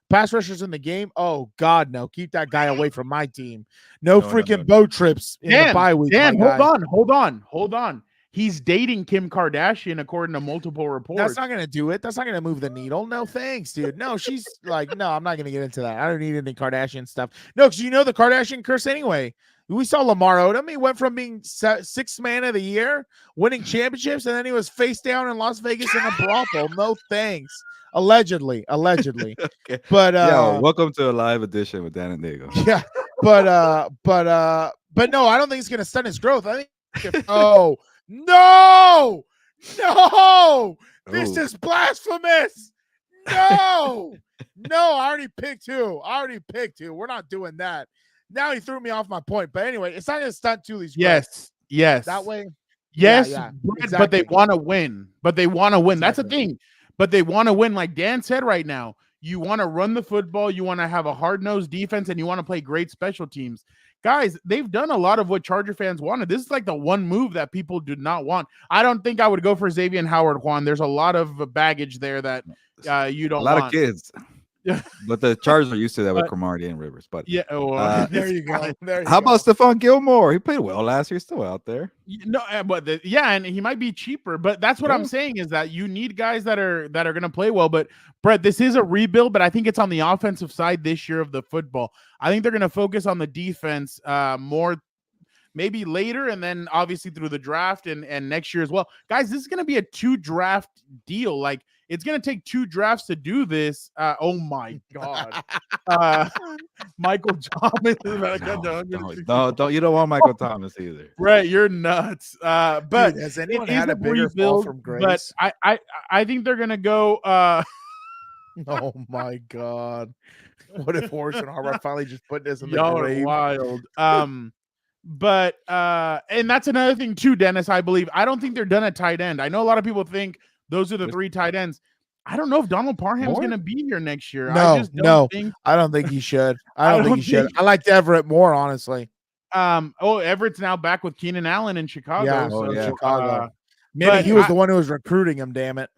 pass rushers in the game. Oh God, no! Keep that guy away from my team. No freaking boat trips in the bye week. Dan, hold on. He's dating Kim Kardashian, according to multiple reports. That's not going to do it. That's not going to move the needle. No, thanks, dude. No, she's like, no, I'm not going to get into that. I don't need any Kardashian stuff. No, because the Kardashian curse anyway. We saw Lamar Odom. He went from being sixth man of the year, winning championships, and then he was face down in Las Vegas in a brothel. No, thanks. Allegedly. Okay. But welcome to a live edition with Dan and Diego. Yeah, but no, I don't think it's going to stunt his growth. I think No, this is blasphemous. No, I already picked two. We're not doing that. Now he threw me off my point. But anyway, it's not going to stunt Tuli's growth. Yes. That way. Yes, Yeah, exactly. But they want to win. Exactly. That's the thing. But they want to win. Like Dan said right now, you want to run the football. You want to have a hard-nosed defense, and you want to play great special teams. Guys, they've done a lot of what Charger fans wanted. This is like the one move that people did not want. I don't think I would go for Xavier Howard, Juan. There's a lot of baggage there that you don't want. A lot of kids. But the Chargers are used to that with Cromartie and Rivers. But yeah, there you go. How about Stephon Gilmore? He played well last year. He's still out there. No, but and he might be cheaper. But that's what I'm saying, is that you need guys that are going to play well. But Brett, this is a rebuild, but I think it's on the offensive side this year of the football. I think they're going to focus on the defense more, maybe later, and then obviously through the draft and next year as well. Guys, this is going to be a 2-draft deal. Like, it's going to take 2 drafts to do this. Oh my God. Michael Thomas is about to cut to don't you don't want Michael Thomas either. Right, you're nuts. But dude, has anyone had a bigger fall from grace? But I think they're going to go oh my God. What if Horace and Harbaugh finally just put this in the y'all grave? are wild. But and that's another thing too, Dennis. I believe I don't think they're done at tight end. I know a lot of people think those are the 3 tight ends. I don't know if Donald Parham's going to be here next year. I don't think he should. I don't think he should. I liked Everett more, honestly. Everett's now back with Keenan Allen in Chicago. Yeah, Chicago. Maybe he was the one who was recruiting him. Damn it.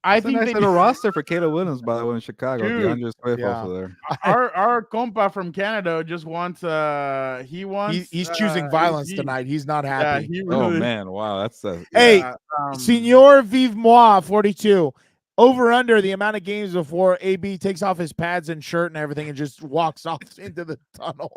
I think they did a roster for Caleb Williams, by the way, in Chicago. DeAndre Swift also there. Our compa from Canada just wants he's choosing violence tonight. He's not happy. Yeah, really, oh man, wow, that's Senor Vive Moi 42. Over under the amount of games before AB takes off his pads and shirt and everything and just walks off into the tunnel.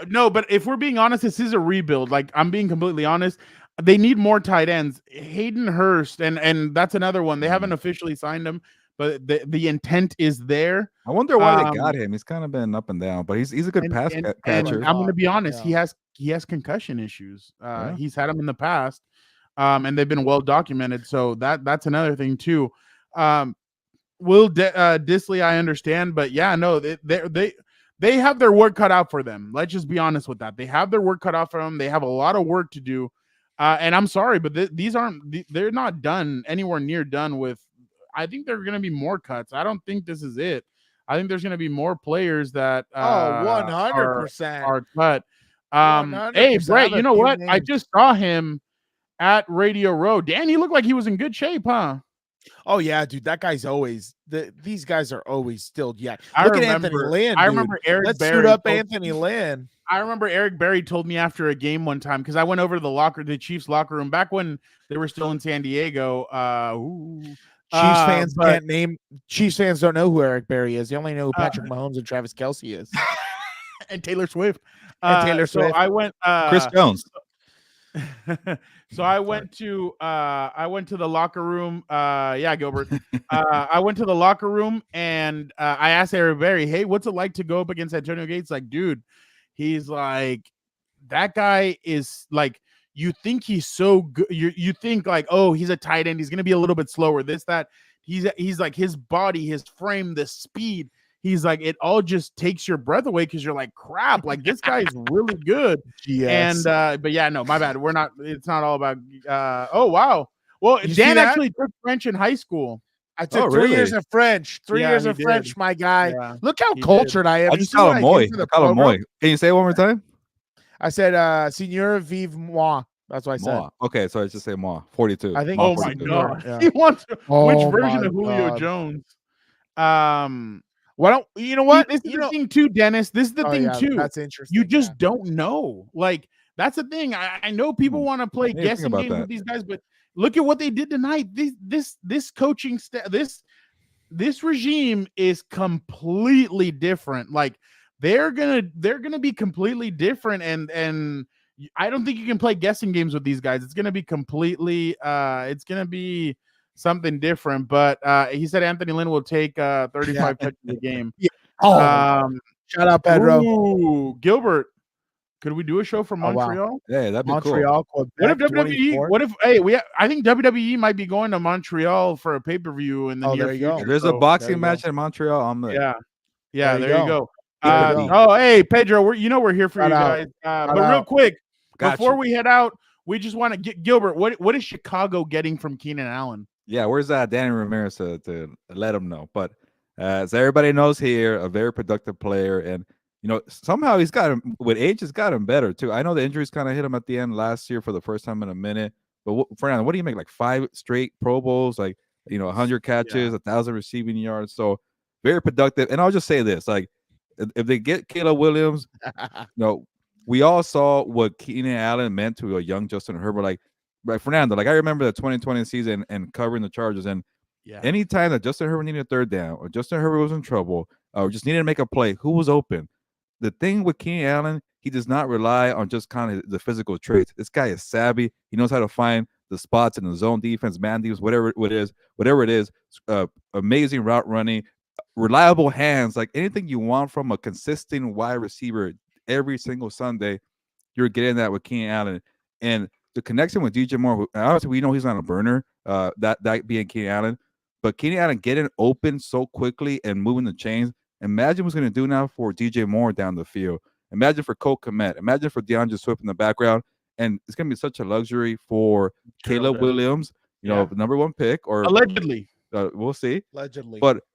No, but if we're being honest, this is a rebuild. Like, I'm being completely honest. They need more tight ends. Hayden Hurst, and that's another one. They haven't officially signed him, but the intent is there. I wonder why they got him. He's kind of been up and down, but he's a good pass catcher. I'm going to be honest. He has concussion issues. He's had them in the past. and they've been well documented. So that's another thing too. Will Disley, I understand, but yeah, no, they have their work cut out for them. Let's just be honest with that. They have their work cut out for them. They have a lot of work to do. And I'm sorry, but they're not done anywhere near done with. I think there are going to be more cuts. I don't think this is it. I think there's going to be more players that 100%. are cut. 100%. Hey, Brett, you know what? I just saw him at Radio Row. Dan, he looked like he was in good shape, huh? Oh yeah, dude, that guy's always these guys are always still Look at Anthony Lynn. I remember Eric Let's Berry shoot up Anthony Lynn. I remember Eric Berry told me after a game one time, because I went over to the Chiefs locker room back when they were still in San Diego. Chiefs fans can't name. Chiefs fans don't know who Eric Berry is. They only know who Patrick Mahomes and Travis Kelce is, and Taylor Swift. So I went. Chris Jones. So I went to the locker room. Gilbert. I went to the locker room and I asked Eric Berry, "Hey, what's it like to go up against Antonio Gates?" Like, dude, he's like, that guy is like, you think he's so good. You think like, oh, he's a tight end. He's gonna be a little bit slower. This, that. He's like, his body, his frame, the speed. He's like, it all just takes your breath away because you're like, crap, like this guy is really good. Yes. And but yeah, no, my bad. It's not all about oh wow. Well, Dan actually took French in high school. I took 3 years of French. 3 years of French, my guy. Yeah, look how cultured I am. I just call him Moy. Can you say it one more time? I said, Seigneur vive moi. That's what I said. Moi. Okay, so I just say moi. 42. I think. Oh my god. Yeah. He wants which version of Julio Jones? Well, you know what? This is the thing too, Dennis. This is the thing too. That's interesting. You just don't know. Like, that's the thing. I know people want to play guessing games with these guys, but look at what they did tonight. This coaching this regime is completely different. Like, they're gonna be completely different, and I don't think you can play guessing games with these guys. It's gonna be completely it's gonna be something different. But he said Anthony Lynn will take 35 touches a game. Yeah. Shout out Pedro. Ooh, Gilbert. Could we do a show from Montreal? Wow. Yeah, that'd be Montreal, cool. What if WWE? What if I think WWE might be going to Montreal for a pay-per-view in the near future. There's a boxing match in Montreal. There you go. Hey Pedro, we're here for you guys. But real quick, before we head out, we just want to get Gilbert. What is Chicago getting from Keenan Allen? Yeah, where's Danny Ramirez to let him know? But as everybody knows here, a very productive player, and somehow he's got him with age. Has got him better too. I know the injuries kind of hit him at the end last year for the first time in a minute. But Fernando, what do you make? Like 5 straight Pro Bowls, like 100 catches, 1,000 receiving yards. So very productive. And I'll just say this: like, if they get Caleb Williams, we all saw what Keenan Allen meant to a young Justin Herbert. Like Fernando, like I remember the 2020 season and covering the Chargers, and anytime that Justin Herbert needed a third down or Justin Herbert was in trouble or just needed to make a play, who was open? The thing with Keenan Allen, he does not rely on just kind of the physical traits. This guy is savvy. He knows how to find the spots in the zone defense, man defense, whatever it is. Amazing route running, reliable hands, like anything you want from a consistent wide receiver every single Sunday, you're getting that with Keenan Allen. And the connection with DJ Moore, obviously we know he's not a burner, that being Keenan Allen, but Keenan Allen getting open so quickly and moving the chains. Imagine what's going to do now for DJ Moore down the field. Imagine for Cole Kmet. Imagine for DeAndre Swift in the background. And it's going to be such a luxury for Caleb Williams, the number 1 pick, or allegedly. We'll see. Allegedly. But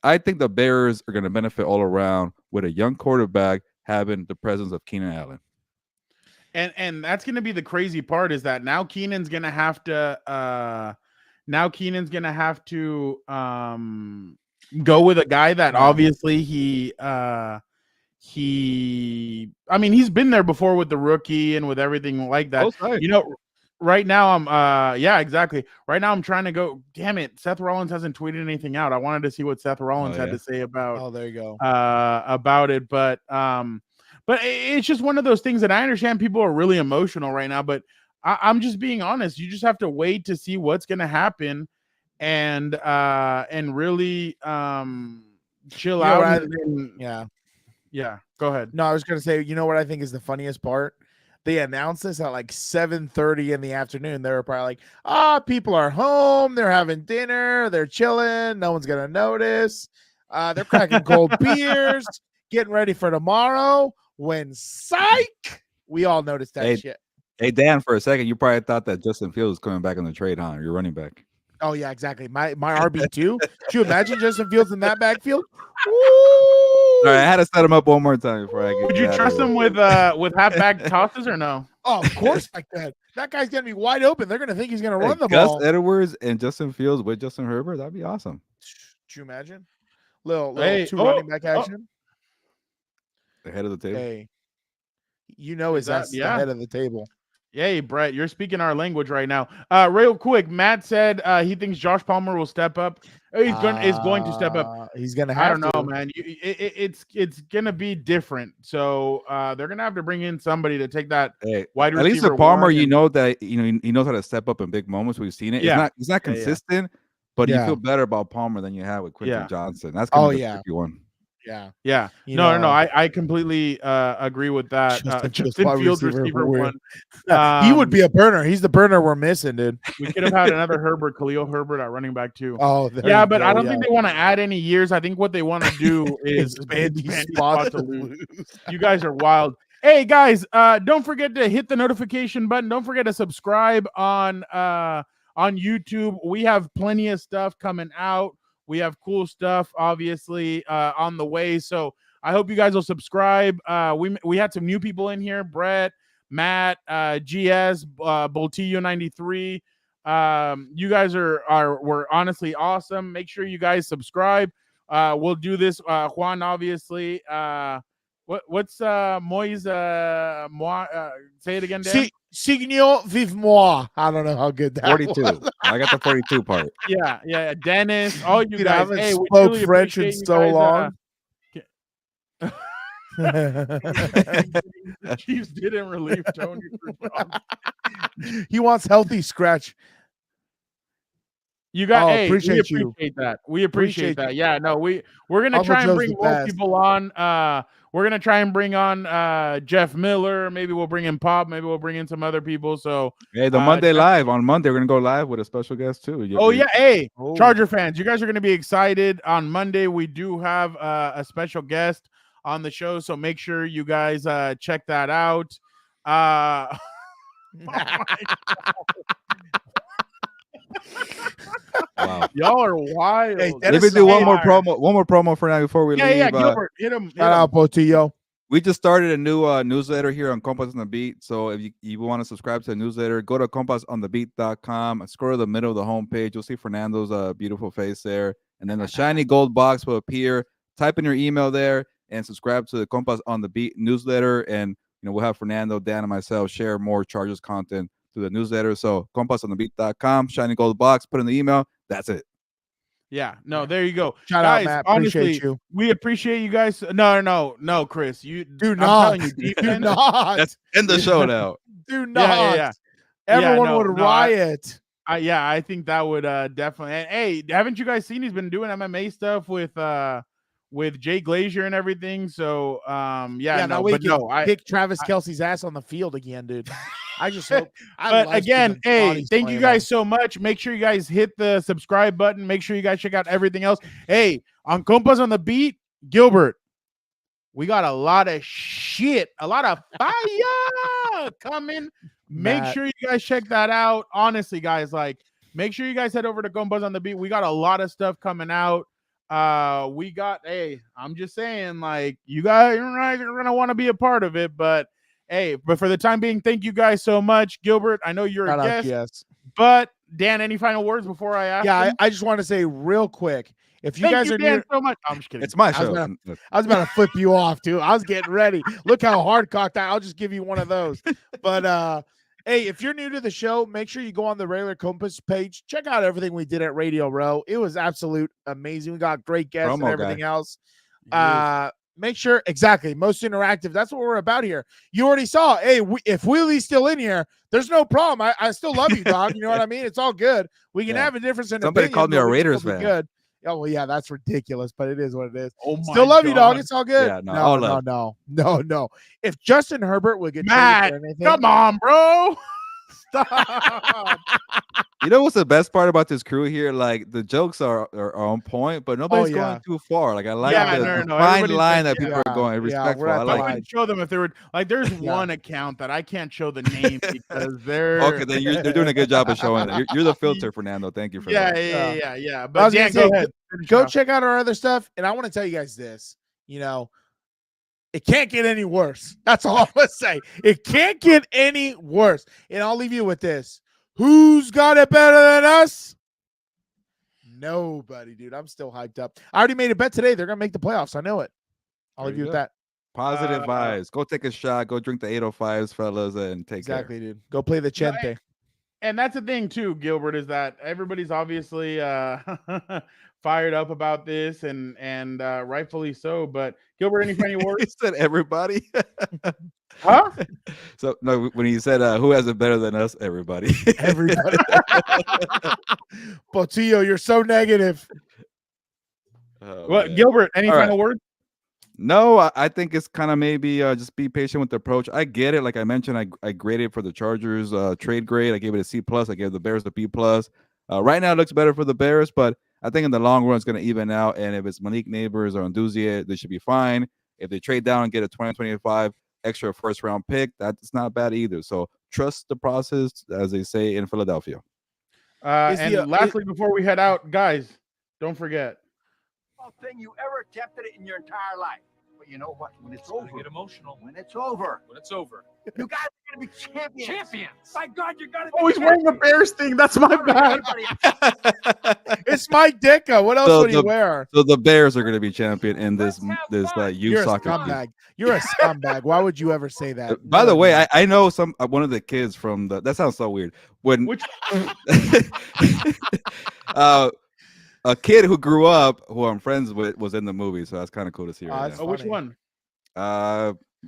I think the Bears are going to benefit all around with a young quarterback having the presence of Keenan Allen. And that's going to be the crazy part, is that now Keenan's going to have to go with a guy that obviously he's been there before with the rookie and with everything like that. Right now I'm exactly. Right now I'm trying to go, damn it, Seth Rollins hasn't tweeted anything out. I wanted to see what Seth Rollins had to say about there you go. About it. But it's just one of those things that I understand people are really emotional right now, but I'm just being honest. You just have to wait to see what's gonna happen and really chill out. Yeah. Go ahead. No, I was gonna say, what I think is the funniest part? they announced this at like 7:30 in the afternoon. They were probably like, people are home, they're having dinner, they're chilling, no one's gonna notice. They're cracking cold beers, getting ready for tomorrow. When psych, we all noticed that shit. Hey Dan, for a second, you probably thought that Justin Fields was coming back on the trade, huh? You're running back. Oh yeah, exactly. My RB2. Could you imagine Justin Fields in that backfield? Woo! All right, I had to set him up one more time before I get. Would you trust him with halfback tosses or no? Oh, of course I could. That guy's gonna be wide open. They're gonna think he's gonna run the Gus ball. Edwards and Justin Fields with Justin Herbert, that'd be awesome. Could you imagine? Little running back action. The head of the table. Hey, is that the head of the table. Yay, Brett, you're speaking our language right now. Real quick, Matt said he thinks Josh Palmer will step up. He's going to step up. He's gonna I don't know, man. It's gonna be different. So they're gonna have to bring in somebody to take that wide receiver. At least with Palmer, you know that he knows how to step up in big moments. We've seen it. Yeah. He's not consistent, but you feel better about Palmer than you have with Quentin Johnson. That's gonna be a tricky one. Yeah. No. I completely agree with that. Justin Fields receiver one. He would be a burner. He's the burner we're missing, dude. We could have had another Khalil Herbert at running back too. Oh, yeah, but I don't think they want to add any years. I think what they want to do is expand these spots to lose. You guys are wild. Hey guys, don't forget to hit the notification button. Don't forget to subscribe on YouTube. We have plenty of stuff coming out. We have cool stuff, obviously, on the way. So I hope you guys will subscribe. We had some new people in here: Brett, Matt, GS, Boltillo 93. You guys were honestly awesome. Make sure you guys subscribe. We'll do this. Juan, obviously. What's Moise? Say it again, Dan. Signor vive moi. I don't know how good that 42. was. I got the 42 part. Yeah. Dennis, all you guys. I haven't spoke French in so long. The Chiefs didn't relieve Tony. He wants healthy scratch. You got. We appreciate that. We appreciate that. Yeah. No, we're gonna try and bring more people on. We're gonna try and bring on Jeff Miller. Maybe we'll bring in Pop. Maybe we'll bring in some other people. So the Monday live on Monday, we're gonna go live with a special guest too. Hey, Charger fans, you guys are gonna be excited. On Monday, we do have a special guest on the show, so make sure you guys check that out. Oh my God. Wow. Y'all are wild. Hey, let me do one more promo for now before we leave. Yeah, Gilbert, hit him. Shout out, Portillo. We just started a new newsletter here on Compas on the Beat. So if you want to subscribe to the newsletter, go to compasonthebeat.com. Scroll to the middle of the homepage. You'll see Fernando's beautiful face there. And then the shiny gold box will appear. Type in your email there and subscribe to the Compas on the Beat newsletter. And we'll have Fernando, Dan, and myself share more Chargers content through the newsletter. So compasonthebeat.com, shiny gold box, put in the email. That's it. Yeah, no, there you go. Shout guys, out, Matt. Honestly, appreciate you. We appreciate you guys. No, Chris, you do not. I'm telling you, do not. That's in the show now. Do not. Yeah. Everyone would riot. I think that would definitely. And hey, haven't you guys seen? He's been doing MMA stuff with Jay Glazier and everything. So I kick Travis Kelce's ass on the field again, dude. I just hope. But again, hey, thank you guys so much. Make sure you guys hit the subscribe button. Make sure you guys check out everything else. Hey, on Compas on the Beat, Gilbert, we got a lot of shit, a lot of fire coming. Make sure you guys check that out. Honestly, guys, make sure you guys head over to Compas on the Beat. We got a lot of stuff coming out. I'm just saying, you guys are gonna want to be a part of it, but for the time being, thank you guys so much. Gilbert, I know you're a guest, yes. But Dan, any final words before I ask? Yeah, I just want to say real quick, if you guys are Dan, so much. I'm just kidding. It's my show. I was about to flip you off too. I was getting ready. Look how hard cocked I'll just give you one of those. But hey, if you're new to the show, make sure you go on the regular Compas page. Check out everything we did at Radio Row. It was absolute amazing. We got great guests and everything else. Make sure, exactly, most interactive. That's what we're about here. You already saw, if Wheelie's still in here, there's no problem. I still love you, dog. You know what I mean? It's all good. We can have a difference in Somebody opinion, called me a Raiders fan. Good. Oh well, yeah, that's ridiculous, but it is what it is. Oh my Still love you, dog. God. It's all good. Yeah, no, no, all no, love. no. If Justin Herbert would get Matt, traded for anything, come on, bro. Stop. You know what's the best part about this crew here? Like the jokes are on point, but nobody's yeah. going too far. Like I like Yeah, the no, fine everybody's line like, that people yeah, are going. yeah, Respectful. we're at I the I like. line. wouldn't show them if they were like. There's Yeah. one account that I can't show the name because they're Okay, then you're doing a good job of showing it. You're the filter, Fernando. Thank you for yeah, that. yeah. I But was gonna Dan, go say, ahead. Finish Go off. check out our other stuff, and I want to tell you guys this. You know, it can't get any worse. That's all I'm gonna say. It can't get any worse. And I'll leave you with this: who's got it better than us? Nobody, dude. I'm still hyped up. I already made a bet today. They're gonna make the playoffs. I know it. I'll There leave you you with go. that. Positive vibes. Go take a shot. Go drink the 805s, fellas, and take Exactly, dude. Go play the No, Chente. And that's the thing too, Gilbert, is that everybody's obviously fired up about this, and rightfully so. But Gilbert, any final care. words? He said everybody. Huh? So no, when he said who has it better than us, everybody. Everybody. Botillo, you're so negative. Oh, Well, man. Gilbert, any All right. final words? No, I think it's kind of maybe just be patient with the approach. I get it. Like I mentioned, I graded for the Chargers trade grade. I gave it a C plus. I gave the Bears a B plus. Right now, it looks better for the Bears, but I think in the long run, it's going to even out. And if it's Malik Neighbors or Nduzie, they should be fine. If they trade down and get a 2025 extra first round pick, that's not bad either. So trust the process, as they say in Philadelphia. And lastly, before we head out, guys, don't forget. Thing you ever attempted it in your entire life. But you know what? When it's over, Get emotional. when it's over, you guys are gonna be champions. Champions. My God, you're gonna. Oh, he's wearing the Bears thing. That's my bad. It's Mike Ditka. What else So would he the- wear? So the Bears are going to be champion in this youth You're a soccer team. scumbag. You're a scumbag. Why would you ever say that? By the You're way, a- I know some one of the kids from the. That sounds so weird. When Which a kid who grew up, who I'm friends with, was in the movie, so that's kind of cool to see. Right that's now. which funny. one?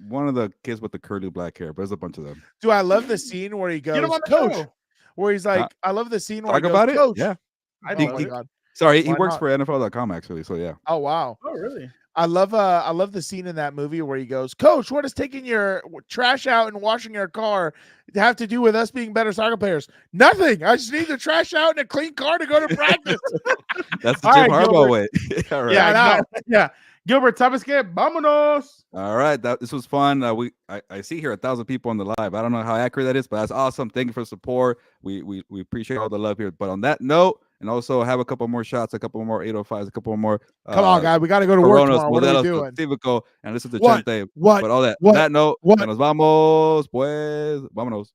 One of the kids with the curly black hair, but there's a bunch of them. Do I love the scene where he goes, Get him on the Coach? show. Where he's like, I love the scene where Talk he goes, about it. Coach. Yeah. I He- know. he- God. Sorry, he Why works not? for NFL.com actually. So yeah. Oh wow. Oh, really? I love the scene in that movie where he goes, Coach, what does taking your trash out and washing your car have to do with us being better soccer players? Nothing. I just need the trash out and a clean car to go to practice. That's the All Jim right, Harbaugh way. All right. Yeah, I know. exactly. Yeah. Gilbert, ¿sabes qué? Vámonos. All right, this was fun. I see here 1,000 people on the live. I don't know how accurate that is, but that's awesome. Thank you for the support. We appreciate all the love here. But on that note, and also have a couple more shots, a couple more 805s, a couple more. Come on, guys. We got to go to work Coronas, tomorrow. What are we Modelos, doing? Civico, and listen to What? Chente. What? But all that. What? On that note, What? nos vamos, pues, vámonos.